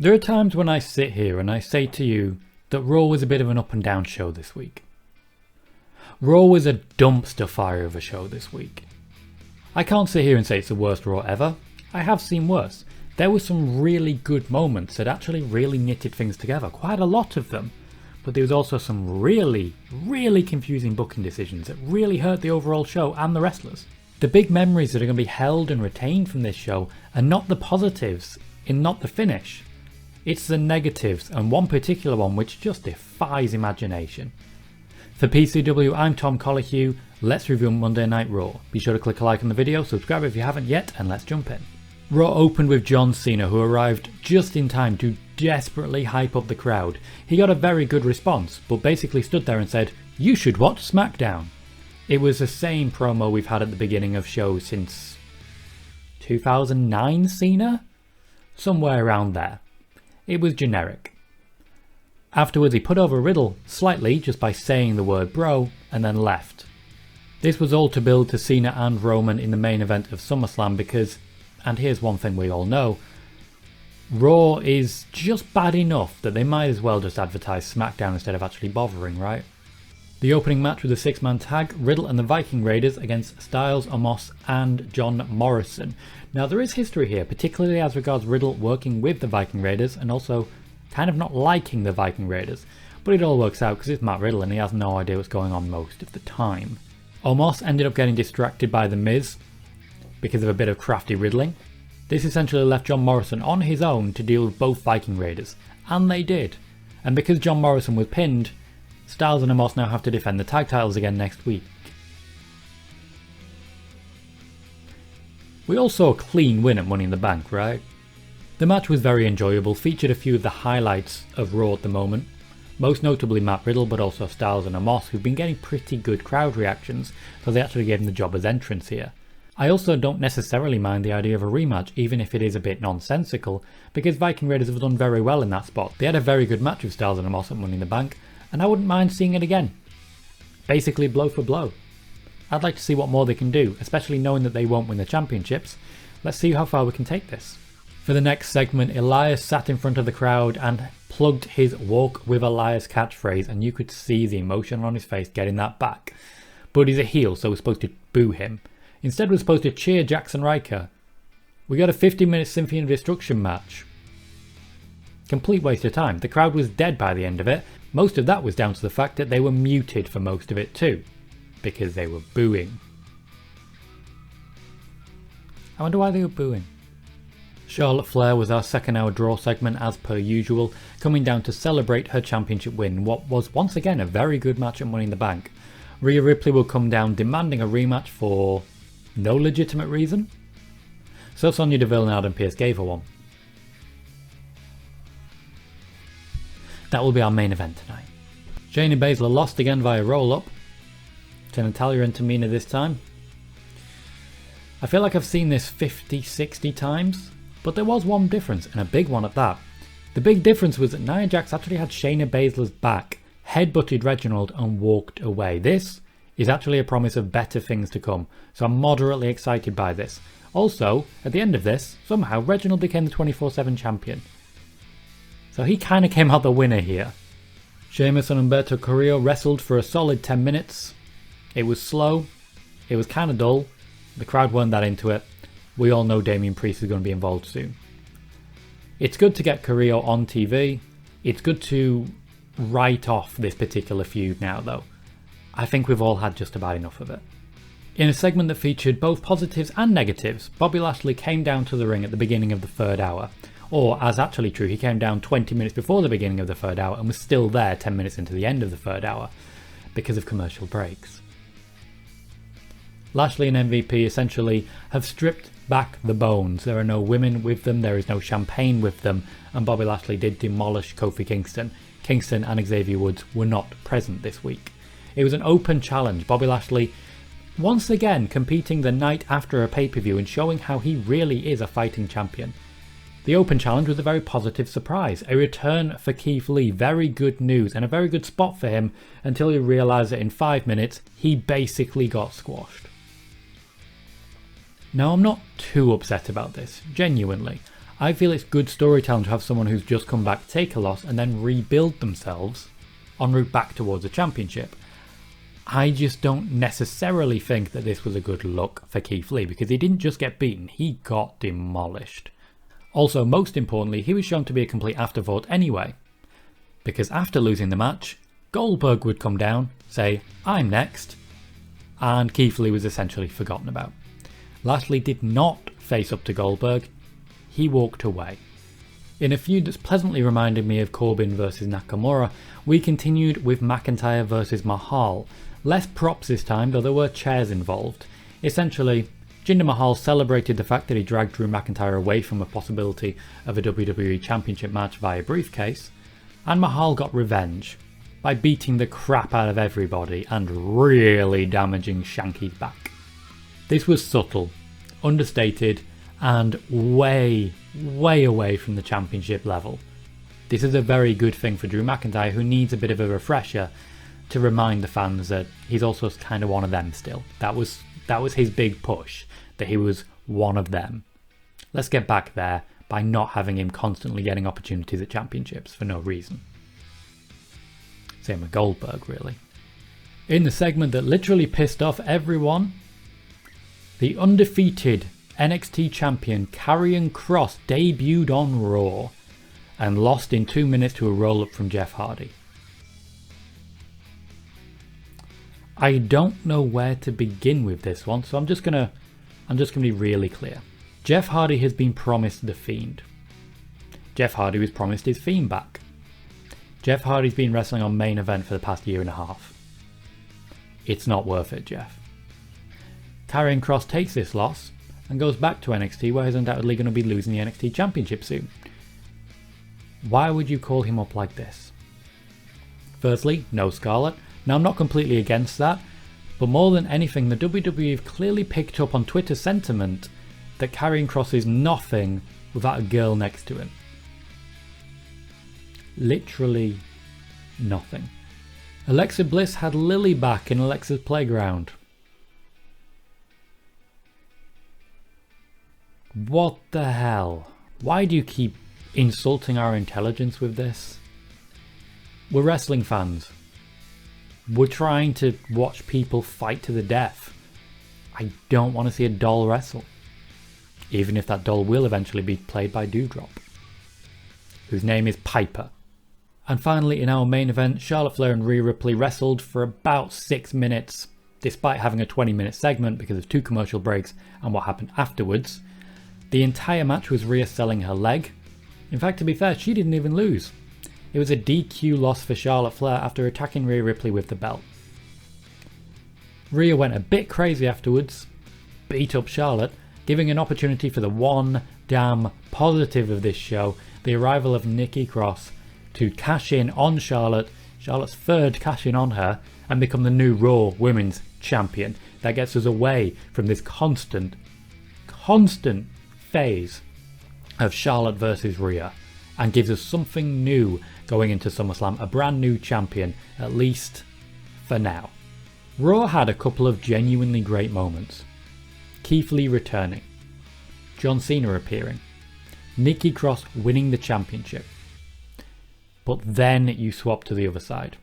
There are times when I sit here and I say to you that Raw was a bit of an up and down show this week. Raw was a dumpster fire of a show this week. I can't sit here and say it's the worst Raw ever. I have seen worse. There were some really good moments that actually really knitted things together, quite a lot of them. But there was also some really, really confusing booking decisions that really hurt the overall show and the wrestlers. The big memories that are going to be held and retained from this show are not the positives, and not the finish. It's the negatives, and one particular one which just defies imagination. For PCW, I'm Tom Collihew. Let's review Monday Night Raw. Be sure to click a like on the video, subscribe if you haven't yet, and let's jump in. Raw opened with John Cena, who arrived just in time to desperately hype up the crowd. He got a very good response, but basically stood there and said, "You should watch SmackDown." It was the same promo we've had at the beginning of shows since 2009 Cena? Somewhere around there. It was generic. Afterwards he put over Riddle slightly just by saying the word bro and then left. This was all to build to Cena and Roman in the main event of SummerSlam because, and here's one thing we all know, Raw is just bad enough that they might as well just advertise SmackDown instead of actually bothering, right? The opening match was a 6-man tag, Riddle and the Viking Raiders against Styles, Omos and John Morrison. Now there is history here, particularly as regards Riddle working with the Viking Raiders and also kind of not liking the Viking Raiders. But it all works out because it's Matt Riddle and he has no idea what's going on most of the time. Omos ended up getting distracted by The Miz because of a bit of crafty riddling. This essentially left John Morrison on his own to deal with both Viking Raiders, and they did. And because John Morrison was pinned, Styles and Omos now have to defend the tag titles again next week. We all saw a clean win at Money in the Bank, right? The match was very enjoyable, featured a few of the highlights of Raw at the moment, most notably Matt Riddle but also Styles and Omos, who've been getting pretty good crowd reactions, so they actually gave him the job as entrance here. I also don't necessarily mind the idea of a rematch, even if it is a bit nonsensical, because Viking Raiders have done very well in that spot. They had a very good match with Styles and Omos at Money in the Bank, and I wouldn't mind seeing it again. Basically blow for blow. I'd like to see what more they can do, especially knowing that they won't win the championships. Let's see how far we can take this. For the next segment, Elias sat in front of the crowd and plugged his "Walk with Elias" catchphrase, and you could see the emotion on his face getting that back. But he's a heel, so we're supposed to boo him. Instead we're supposed to cheer Jackson Riker. We got a 50-minute Symphony of Destruction match. Complete waste of time. The crowd was dead by the end of it. Most of that was down to the fact that they were muted for most of it too, because they were booing. I wonder why they were booing. Charlotte Flair was our second hour draw segment as per usual, coming down to celebrate her championship win in what was once again a very good match at Money in the Bank. Rhea Ripley will come down demanding a rematch for no legitimate reason. So Sonya Deville and Adam Pearce gave her one. That will be our main event tonight. Shayna Baszler lost again via roll-up to Natalya and Tamina this time. I feel like I've seen this 50-60 times, but there was one difference, and a big one at that. The big difference was that Nia Jax actually had Shayna Baszler's back, headbutted Reginald and walked away. This is actually a promise of better things to come, so I'm moderately excited by this. Also, at the end of this, somehow Reginald became the 24/7 champion. So he kind of came out the winner here. Sheamus and Humberto Carrillo wrestled for a solid 10 minutes. It was slow, it was kind of dull, the crowd weren't that into it. We all know Damian Priest is going to be involved soon. It's good to get Carrillo on TV. It's good to write off this particular feud now though. I think we've all had just about enough of it. In a segment that featured both positives and negatives, Bobby Lashley came down to the ring at the beginning of the third hour. Or, as actually true, he came down 20 minutes before the beginning of the third hour and was still there 10 minutes into the end of the third hour because of commercial breaks. Lashley and MVP essentially have stripped back the bones. There are no women with them, there is no champagne with them, and Bobby Lashley did demolish Kofi Kingston. Kingston and Xavier Woods were not present this week. It was an open challenge. Bobby Lashley once again competing the night after a pay-per-view and showing how he really is a fighting champion. The open challenge was a very positive surprise, a return for Keith Lee, very good news and a very good spot for him until he realised that in 5 minutes he basically got squashed. Now I'm not too upset about this, genuinely. I feel it's good storytelling to have someone who's just come back take a loss and then rebuild themselves en route back towards a championship. I just don't necessarily think that this was a good look for Keith Lee, because he didn't just get beaten, he got demolished. Also, most importantly, he was shown to be a complete afterthought anyway, because after losing the match, Goldberg would come down, say, "I'm next," and Keith Lee was essentially forgotten about. Lashley did not face up to Goldberg, he walked away. In a feud that's pleasantly reminded me of Corbin versus Nakamura, we continued with McIntyre versus Mahal. Less props this time, though there were chairs involved. Essentially, Jinder Mahal celebrated the fact that he dragged Drew McIntyre away from a possibility of a WWE Championship match via briefcase, and Mahal got revenge by beating the crap out of everybody and really damaging Shanky's back. This was subtle, understated, and way away from the championship level. This is a very good thing for Drew McIntyre, who needs a bit of a refresher to remind the fans that he's also kind of one of them still. That was his big push, that he was one of them. Let's get back there by not having him constantly getting opportunities at championships for no reason. Same with Goldberg, really. In the segment that literally pissed off everyone, the undefeated NXT champion Karrion Kross debuted on Raw and lost in 2 minutes to a roll-up from Jeff Hardy. I don't know where to begin with this one, so I'm just gonna be really clear. Jeff Hardy has been promised the Fiend. Jeff Hardy was promised his Fiend back. Jeff Hardy's been wrestling on Main Event for the past year and a half. It's not worth it, Jeff. Karrion Kross takes this loss and goes back to NXT, where he's undoubtedly going to be losing the NXT Championship soon. Why would you call him up like this? Firstly, no Scarlett. Now, I'm not completely against that, but more than anything, the WWE have clearly picked up on Twitter sentiment that Karrion Kross is nothing without a girl next to him. Literally nothing. Alexa Bliss had Lily back in Alexa's Playground. What the hell? Why do you keep insulting our intelligence with this? We're wrestling fans. We're trying to watch people fight to the death. I don't want to see a doll wrestle. Even if that doll will eventually be played by Doudrop, whose name is Piper. And finally, in our main event, Charlotte Flair and Rhea Ripley wrestled for about 6 minutes, despite having a 20-minute segment because of 2 commercial breaks and what happened afterwards. The entire match was Rhea selling her leg. In fact, to be fair, she didn't even lose. It was a DQ loss for Charlotte Flair after attacking Rhea Ripley with the belt. Rhea went a bit crazy afterwards, beat up Charlotte, giving an opportunity for the one damn positive of this show, the arrival of Nikki Cross, to cash in on Charlotte's third cash in on her, and become the new Raw Women's Champion. That gets us away from this constant phase of Charlotte versus Rhea, and gives us something new going into SummerSlam, a brand new champion, at least for now. Raw had a couple of genuinely great moments. Keith Lee returning, John Cena appearing, Nikki Cross winning the championship. But then you swap to the other side,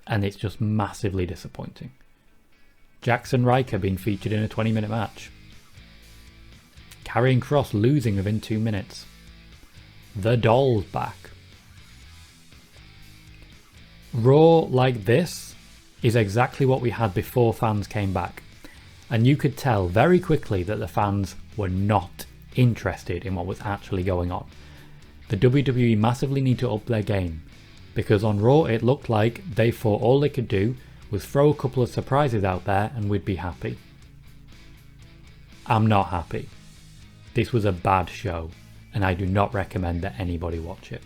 and it's just massively disappointing. Jackson Riker being featured in a 20-minute match. Karrion Kross losing within 2 minutes. The doll's back. Raw like this is exactly what we had before fans came back. And you could tell very quickly that the fans were not interested in what was actually going on. The WWE massively need to up their game, because on Raw it looked like they thought all they could do was throw a couple of surprises out there and we'd be happy. I'm not happy. This was a bad show, and I do not recommend that anybody watch it.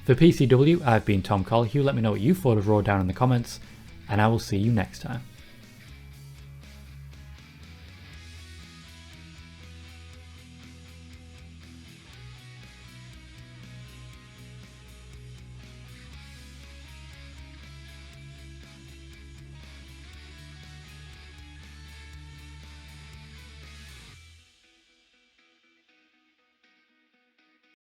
For PCW, I've been Tom Colhue. Let me know what you thought of Raw down in the comments, and I will see you next time.